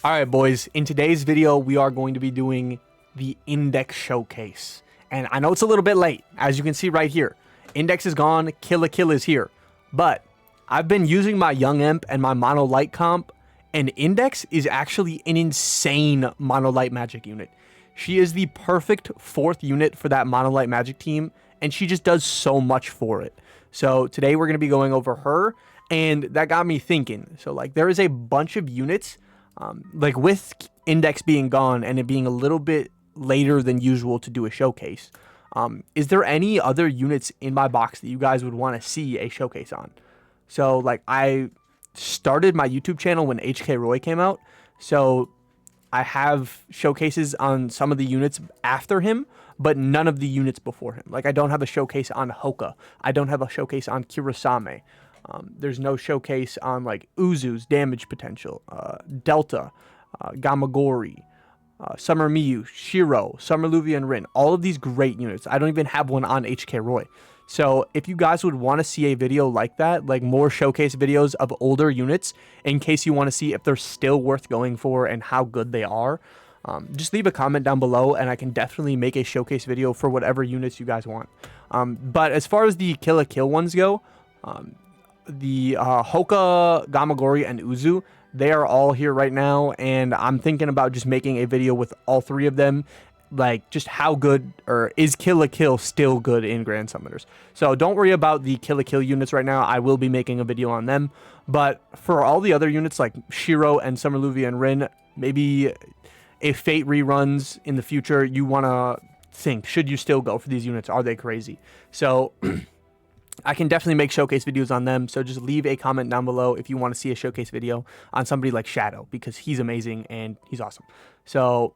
All right, boys, in today's video, we are going to be doing the Index Showcase. And I know it's a little bit late, as you can see right here. Index is gone, Kill a Kill is here. But I've been using my Young Imp and my Mono Light comp, and Index is actually an insane Mono Light magic unit. She is the perfect fourth unit for that Mono Light magic team, and she just does so much for it. So today we're going to be going over her, and that got me thinking. So like there is a bunch of units, like with Index being gone and it being a little bit later than usual to do a showcase. Is there any other units in my box that you guys would want to see a showcase on? So like I started my YouTube channel when HK Roy came out, so I have showcases on some of the units after him, but none of the units before him. Like I don't have a showcase on Hoka. I don't have a showcase on Kurosame. There's no showcase on like Uzu's damage potential, Delta, Gamagori, Summer Miyu, Shiro, Summer Luvian Rin, all of these great units. I don't even have one on HK Roy. So if you guys would want to see a video like that, like more showcase videos of older units, in case you want to see if they're still worth going for and how good they are, just leave a comment down below and I can definitely make a showcase video for whatever units you guys want. But as far as the Kill a Kill ones go, the Hoka, Gamagori, and Uzu, they are all here right now, and I'm thinking about just making a video with all three of them, like just how good, or is Kill a Kill still good in Grand Summoners. So don't worry about the Kill a Kill units right now. I will be making a video on them, but for all the other units like Shiro and Summer Luvian Rin, maybe if Fate reruns in the future, you want to think, should you still go for these units? Are they crazy? So I can definitely make showcase videos on them, so just leave a comment down below if you want to see a showcase video on somebody like Shadow, because he's amazing and he's awesome. So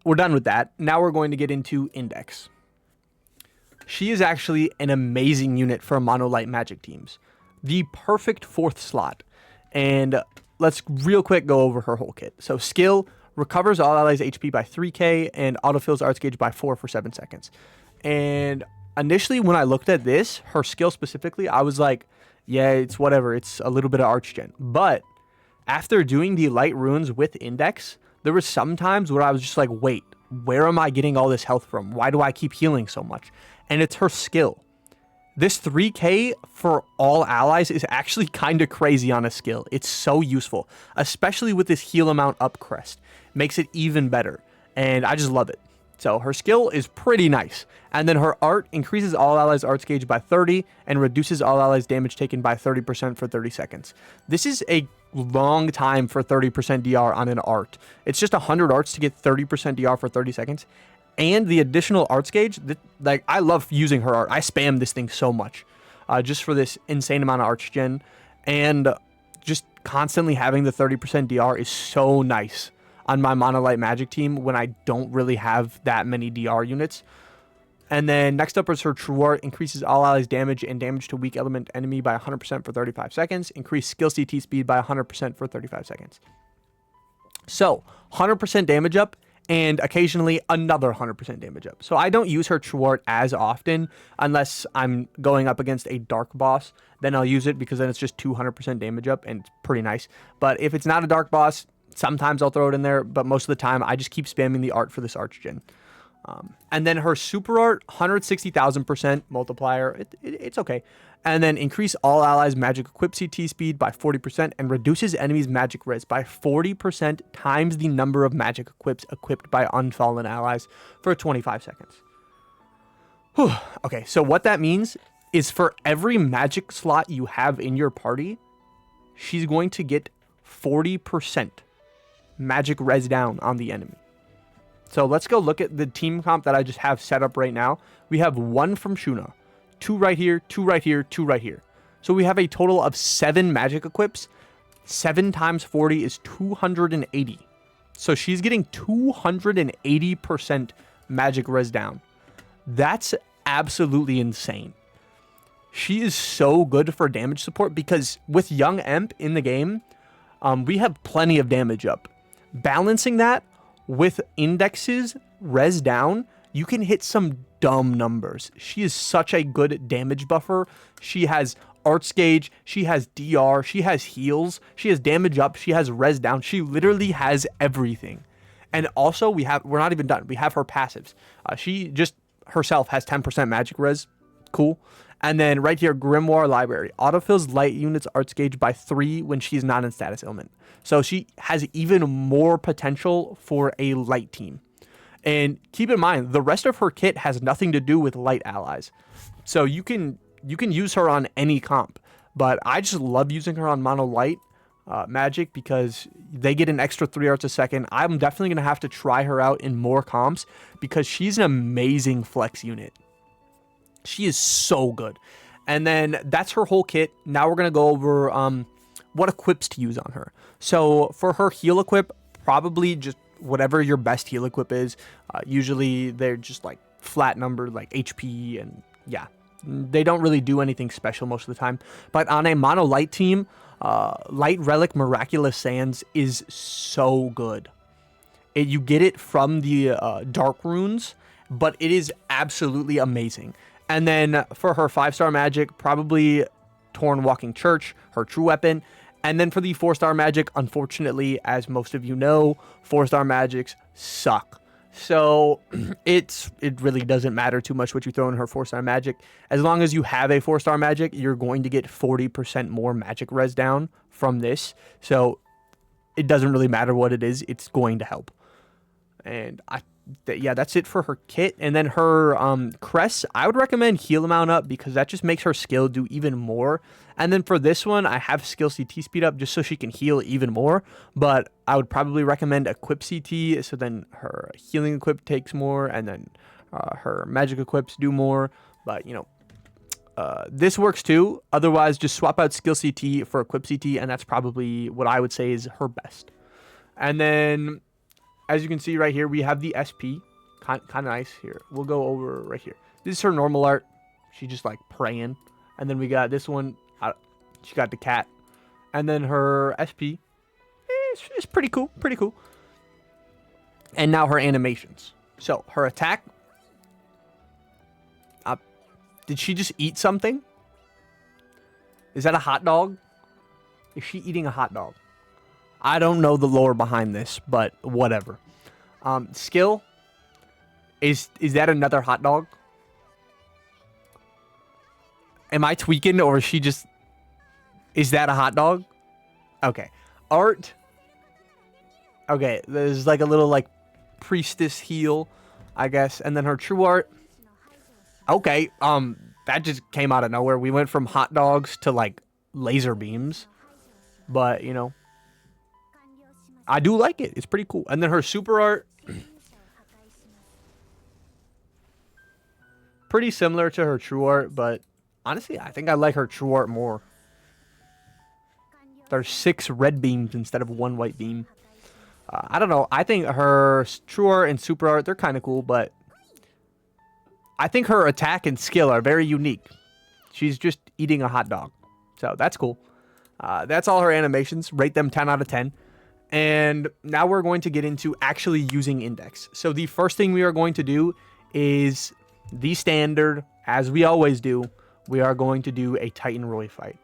we're done with that. Now we're going to get into Index. She is actually an amazing unit for Mono Light magic teams. The perfect fourth slot. And let's real quick go over her whole kit. So skill, recovers all allies HP by 3k and autofills arts gauge by 4 for 7 seconds. And initially, when I looked at this, her skill specifically, I was like, yeah, it's whatever. It's a little bit of arch gen. But after doing the light runes with Index, there was some times where I was just like, wait, where am I getting all this health from? Why do I keep healing so much? And it's her skill. This 3k for all allies is actually kind of crazy on a skill. It's so useful, especially with this heal amount up crest. Makes it even better. And I just love it. So her skill is pretty nice. And then her art increases all allies arts gauge by 30 and reduces all allies damage taken by 30% for 30 seconds. This is a long time for 30% DR on an art. It's just 100 arts to get 30% DR for 30 seconds. And the additional arts gauge, like I love using her art. I spam this thing so much just for this insane amount of arts gen. And just constantly having the 30% DR is so nice on my Mono Light magic team when I don't really have that many DR units. And then next up is her True Art, increases all allies damage and damage to weak element enemy by 100% for 35 seconds, increase skill CT speed by 100% for 35 seconds. So 100% damage up and occasionally another 100% damage up. So I don't use her True Art as often unless I'm going up against a dark boss. Then I'll use it because then it's just 200% damage up and it's pretty nice. But if it's not a dark boss, sometimes I'll throw it in there, but most of the time I just keep spamming the art for this arch gen. And then her super art, 160,000% multiplier. It's okay. And then increase all allies magic equip CT speed by 40% and reduces enemies magic res by 40% times the number of magic equips equipped by unfallen allies for 25 seconds. Whew. Okay, so what that means is for every magic slot you have in your party, she's going to get 40% magic res down on the enemy. So let's go look at the team comp that I just have set up right now. We have 1 from Shuna, 2 right here, 2 right here, 2 right here. So we have a total of 7 magic equips. 7 times 40 is 280. So she's getting 280% magic res down. That's absolutely insane. She is so good for damage support because with Young Imp in the game, we have plenty of damage up. Balancing that with Index's res down, you can hit some dumb numbers. She is such a good damage buffer. She has Arts Gauge, she has DR, she has heals, she has damage up, she has res down. She literally has everything. And also we're not even done. We have her passives. She just herself has 10% magic res. Cool. And then right here, Grimoire Library. Autofills light units Arts Gauge by 3 when she's not in status ailment. So she has even more potential for a light team. And keep in mind, the rest of her kit has nothing to do with light allies. So you can use her on any comp. But I just love using her on mono light magic because they get an extra 3 arts a second. I'm definitely going to have to try her out in more comps because she's an amazing flex unit. She is so good. And then that's her whole kit. Now we're going to go over what equips to use on her. So for her heal equip, probably just whatever your best heal equip is. Usually they're just like flat number, like HP, and yeah. They don't really do anything special most of the time. But on a mono light team, Light Relic Miraculous Sands is so good. You get it from the Dark Runes, but it is absolutely amazing. And then for her 5-star magic, probably Torn Walking Church, her true weapon. And then for the 4-star magic, unfortunately, as most of you know, 4-star magics suck. So it really doesn't matter too much what you throw in her 4-star magic. As long as you have a 4-star magic, you're going to get 40% more magic res down from this. So it doesn't really matter what it is. It's going to help. And yeah, that's it for her kit. And then her crests, I would recommend heal amount up because that just makes her skill do even more. And then for this one, I have skill CT speed up just so she can heal even more. But I would probably recommend equip CT, so then her healing equip takes more, and then her magic equips do more. But, you know, this works too. Otherwise, just swap out skill CT for equip CT, and that's probably what I would say is her best. And then, as you can see right here, we have the SP. Kind of nice here. We'll go over right here. This is her normal art. She's just like praying. And then we got this one. She got the cat. And then her SP. It's pretty cool. Pretty cool. And now her animations. So her attack. Did she just eat something? Is that a hot dog? Is she eating a hot dog? I don't know the lore behind this, but whatever. Skill. Is that another hot dog? Am I tweaking, or is she just... Is that a hot dog? Okay. Art. Okay, there's like a little like priestess heal, I guess. And then her true art. Okay, that just came out of nowhere. We went from hot dogs to like laser beams. But, you know, I do like it. It's pretty cool. And then her super art. Pretty similar to her true art, but honestly, I think I like her true art more. There's 6 red beams instead of 1 white beam. I don't know. I think her true art and super art, they're kind of cool, but I think her attack and skill are very unique. She's just eating a hot dog. So that's cool. That's all her animations. Rate them 10 out of 10. And now we're going to get into actually using index. So the first thing we are going to do is the standard, as we always do. We are going to do a Titan Roy fight.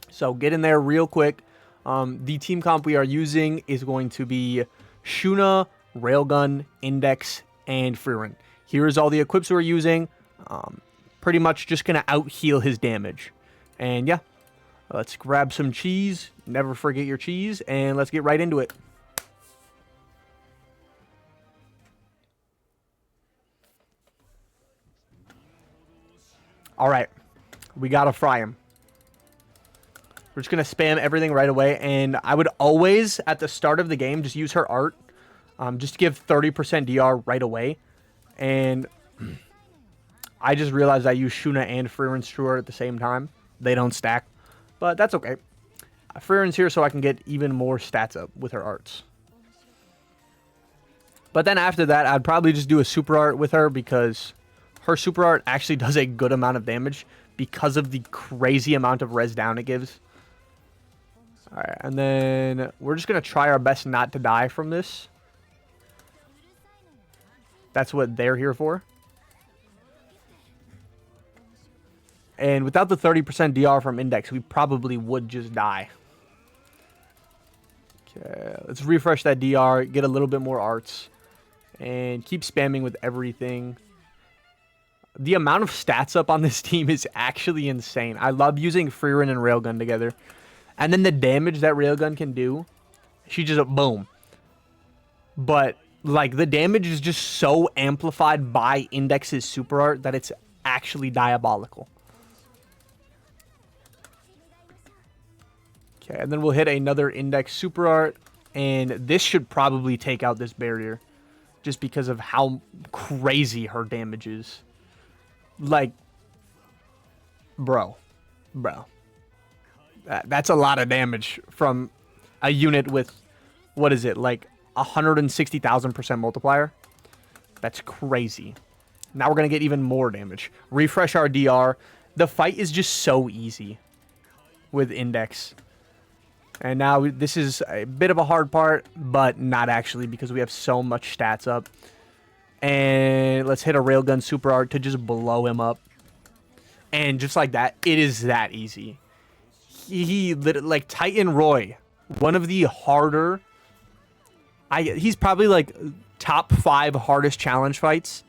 So get in there real quick. The team comp we are using is going to be Shuna, Railgun, Index, and Freerin. Here's all the equips we're using. Pretty much just going to out-heal his damage. And yeah, let's grab some cheese. Never forget your cheese. And let's get right into it. All right. We got to fry him. We're just going to spam everything right away. And I would always, at the start of the game, just use her art. Just to give 30% DR right away. And I just realized I use Shuna and Freerin's true art at the same time. They don't stack. But that's okay. Freerin's here so I can get even more stats up with her arts. But then after that, I'd probably just do a super art with her because her super art actually does a good amount of damage because of the crazy amount of res down it gives. Alright, and then we're just going to try our best not to die from this. That's what they're here for. And without the 30% DR from Index, we probably would just die. Okay, let's refresh that DR, get a little bit more arts, and keep spamming with everything. The amount of stats up on this team is actually insane. I love using Freerun and Railgun together. And then the damage that Railgun can do, she just, boom. But, like, the damage is just so amplified by Index's super art that it's actually diabolical. Okay, and then we'll hit another Index super art, and this should probably take out this barrier just because of how crazy her damage is. Like, bro. That's a lot of damage from a unit with, what is it, like 160,000% multiplier? That's crazy. Now we're going to get even more damage. Refresh our DR. The fight is just so easy with Index. And now this is a bit of a hard part, but not actually because we have so much stats up. And let's hit a Railgun super art to just blow him up. And just like that, it is that easy. He like Titan Roy, one of the harder. He's probably like top 5 hardest challenge fights.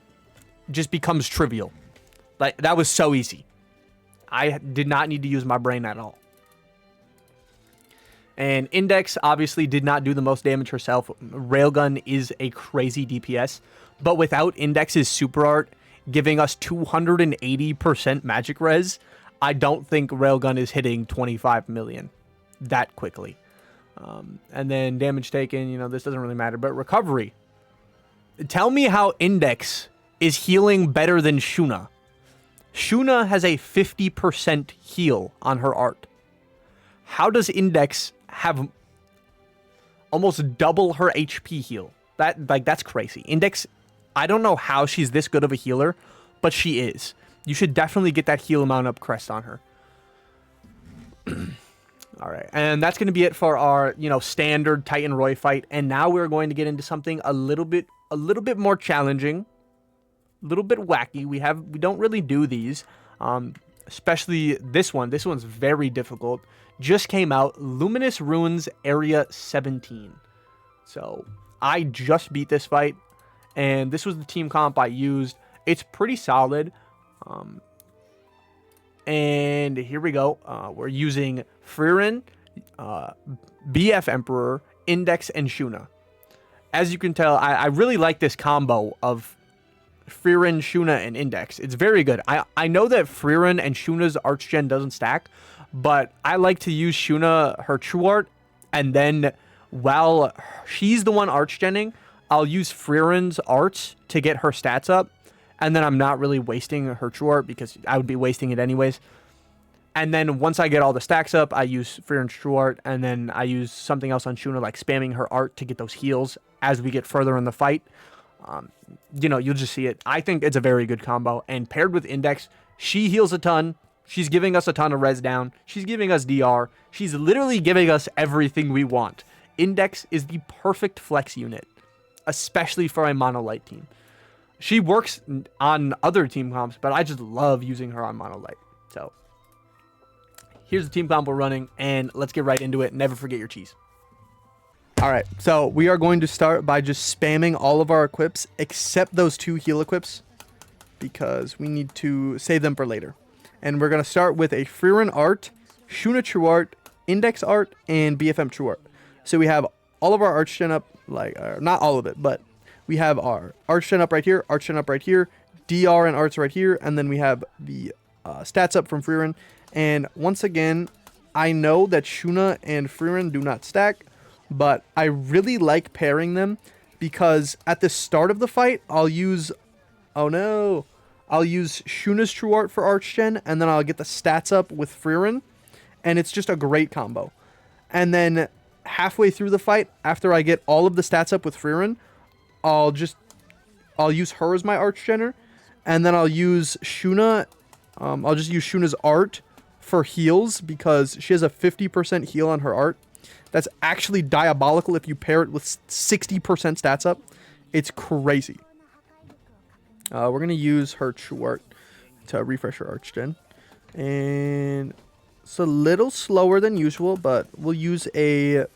Just becomes trivial. Like, that was so easy. I did not need to use my brain at all. And Index obviously did not do the most damage herself. Railgun is a crazy DPS. But without Index's super art giving us 280% magic res, I don't think Railgun is hitting 25 million that quickly. And then damage taken, you know, this doesn't really matter. But recovery. Tell me how Index is healing better than Shuna. Shuna has a 50% heal on her art. How does Index have almost double her HP heal? That's crazy. Index, I don't know how she's this good of a healer, but she is. You should definitely get that heal amount up crest on her. All right, and that's going to be it for our, you know, standard Titan Roy fight. And now we're going to get into something a little bit more challenging, a little bit wacky. We don't really do these, especially this one. This one's very difficult. Just came out, Luminous Ruins Area 17. So I just beat this fight, and this was the team comp I used. It's pretty solid. And here we go. We're using Freerun, BF Emperor, Index, and Shuna. As you can tell, I really like this combo of Freerun, Shuna, and Index. It's very good. I know that Freerun and Shuna's Archgen doesn't stack, but I like to use Shuna, her true art, and then while she's the one Archgenning, I'll use Freerun's arts to get her stats up, and then I'm not really wasting her true art because I would be wasting it anyways. And then once I get all the stacks up, I use Freerun's true art, and then I use something else on Shuna, like spamming her art to get those heals as we get further in the fight. You know, you'll just see it. I think it's a very good combo, and paired with Index, she heals a ton. She's giving us a ton of res down. She's giving us DR. She's literally giving us everything we want. Index is the perfect flex unit, especially for a monolight team. She works on other team comps, but I just love using her on monolight. So here's the team comp we're running, and let's get right into it. Never forget your cheese. All right, so we are going to start by just spamming all of our equips except those 2 heal equips because we need to save them for later. And we're going to start with a Freerun art, Shuna true art, Index art, and BFM true art. So we have all of our Archgen up, like, not all of it, but we have our Archgen up right here, Archgen up right here, DR and arts right here, and then we have the stats up from Freerun. And once again, I know that Shuna and Freerun do not stack, but I really like pairing them because at the start of the fight, I'll use Shuna's true art for Archgen, and then I'll get the stats up with Freerun, and it's just a great combo. And then halfway through the fight, after I get all of the stats up with Freerun, I'll use her as my Archgener, and then I'll use Shuna. I'll just use Shuna's art for heals because she has a 50% heal on her art. That's actually diabolical if you pair it with 60% stats up. It's crazy. We're going to use her true art to refresh her Archgen. And it's a little slower than usual, but we'll use a...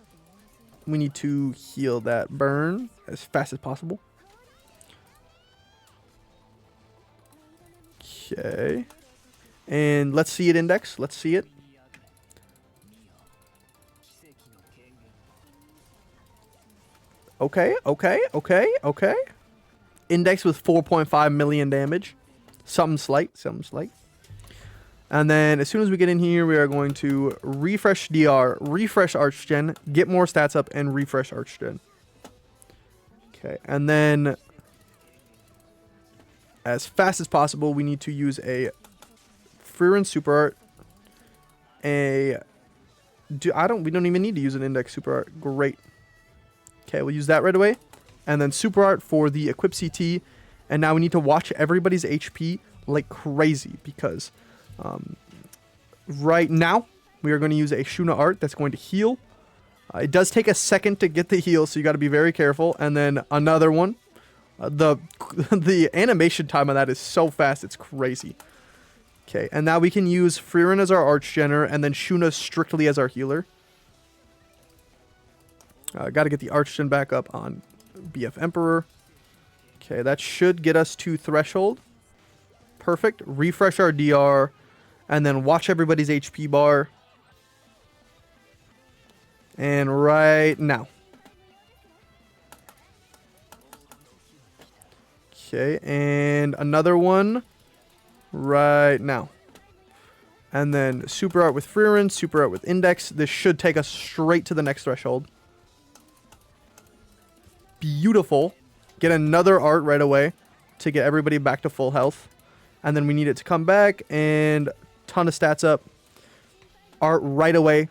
We need to heal that burn as fast as possible. Okay. And let's see it index. Let's see it. Okay, okay, okay, okay. Index with 4.5 million damage. Something slight, something slight. And then as soon as we get in here, we are going to refresh DR, refresh Archgen, get more stats up, and refresh Archgen. Okay, and then as fast as possible, we need to use a Freerin Super Art. We don't even need to use an Index Super Art. Great. Okay, we'll use that right away. And then Super Art for the Equip CT. And now we need to watch everybody's HP like crazy because right now we are going to use a Shuna Art that's going to heal. It does take a second to get the heal, so you got to be very careful. And then another one. The animation time on that is so fast, it's crazy. Okay, and now we can use Freerin as our Archgener and then Shuna strictly as our healer. Got to get the Archgen back up on BF Emperor. Okay, that should get us to Threshold. Perfect. Refresh our DR. And then watch everybody's HP bar. And right now. Okay, and another one right now. And then Super Art with Freerin, Super Art with Index. This should take us straight to the next threshold. Beautiful. Get another art right away to get everybody back to full health. And then we need it to come back and ton of stats up. Art right away.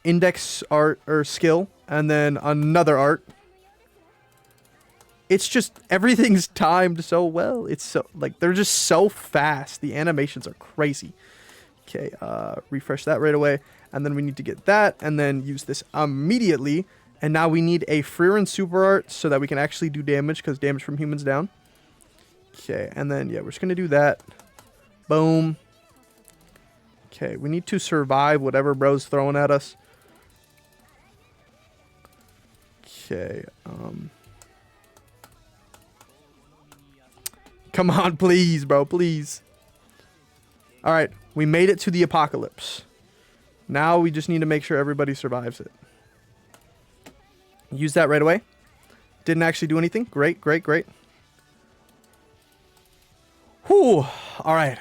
Index art or skill. And then another art. It's just everything's timed so well. It's so like they're just so fast. The animations are crazy. Okay, refresh that right away. And then we need to get that and then use this immediately. And now we need a Freerin Super Art so that we can actually do damage because damage from humans down. Okay, and then, yeah, we're just going to do that. Boom. Okay, we need to survive whatever bro's throwing at us. Okay. Come on, please, bro, please. All right, we made it to the apocalypse. Now we just need to make sure everybody survives it. Use that right away. Didn't actually do anything. Great, great, great. Whew. All right.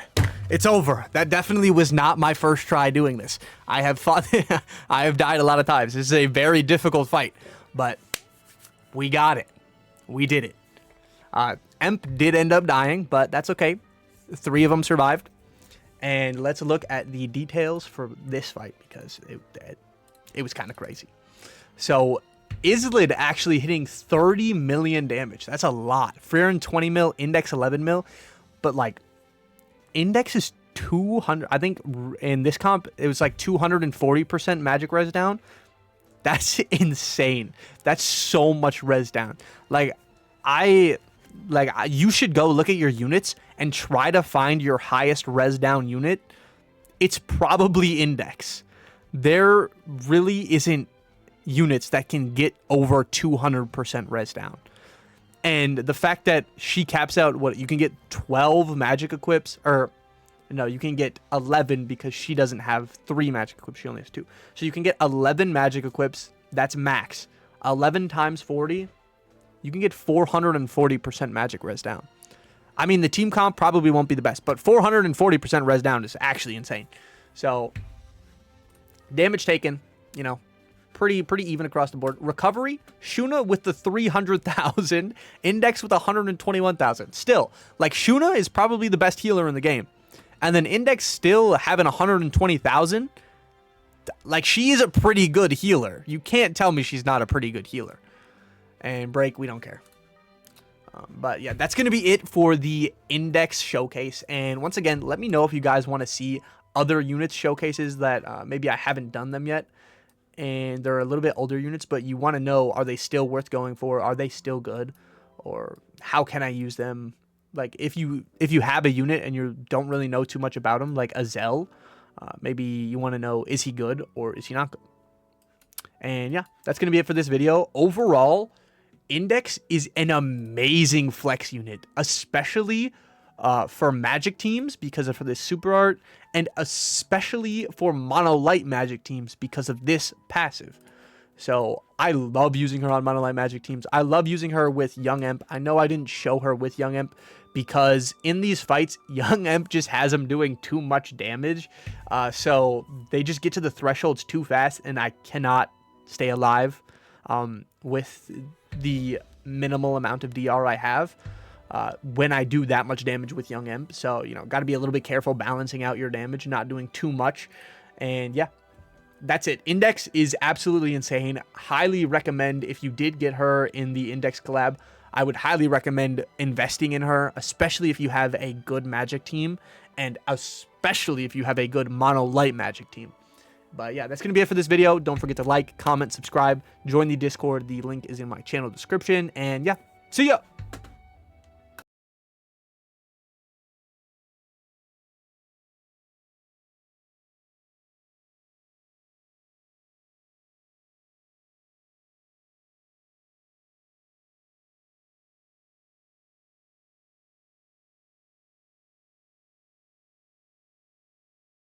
It's over. That definitely was not my first try doing this. I have fought. I have died a lot of times. This is a very difficult fight, but we got it. We did it. Emp did end up dying, but that's okay. 3 of them survived. And let's look at the details for this fight because it was kind of crazy. So Islid actually hitting 30 million damage. That's a lot. Freerin 20 mil, Index 11 mil. But like, Index is 200. I think in this comp, it was like 240% magic res down. That's insane. That's so much res down. You should go look at your units and try to find your highest res down unit. It's probably Index. There really isn't units that can get over 200% res down. And the fact that she caps out what you can get 12 magic equips, or no, you can get 11 because she doesn't have 3 magic equips. She only has 2. So you can get 11 magic equips. That's max. 11 times 40, you can get 440% magic res down. I mean, the team comp probably won't be the best, but 440% res down is actually insane. So damage taken, you know, pretty even across the board. Recovery, Shuna with the 300,000, Index with 121,000. Still, like, Shuna is probably the best healer in the game. And then Index still having 120,000. Like, she is a pretty good healer. You can't tell me she's not a pretty good healer. And Break, we don't care. But yeah, that's going to be it for the Index showcase. And once again, let me know if you guys want to see other units showcases that maybe I haven't done them yet. And they're a little bit older units, but you want to know, are they still worth going for? Are they still good? Or how can I use them? like if you have a unit and you don't really know too much about him, like a Zell, maybe you want to know, is he good or is he not good? And yeah, that's going to be it for this video. Overall, Index is an amazing flex unit, especially for Magic teams because of this super art, and especially for Mono Light Magic teams because of this passive. So I love using her on Mono Light Magic teams. I love using her with Young Emp. I know I didn't show her with Young Emp because in these fights, Young Emp just has him doing too much damage. So they just get to the thresholds too fast, and I cannot stay alive with the minimal amount of DR I have when I do that much damage with Young Emp. So, you know, got to be a little bit careful balancing out your damage, not doing too much. And yeah, that's it. Index is absolutely insane. Highly recommend, if you did get her in the Index collab, I would highly recommend investing in her, especially if you have a good Magic team, and especially if you have a good Mono Light Magic team. But yeah, that's going to be it for this video. Don't forget to like, comment, subscribe, join the Discord. The link is in my channel description. And yeah, see ya!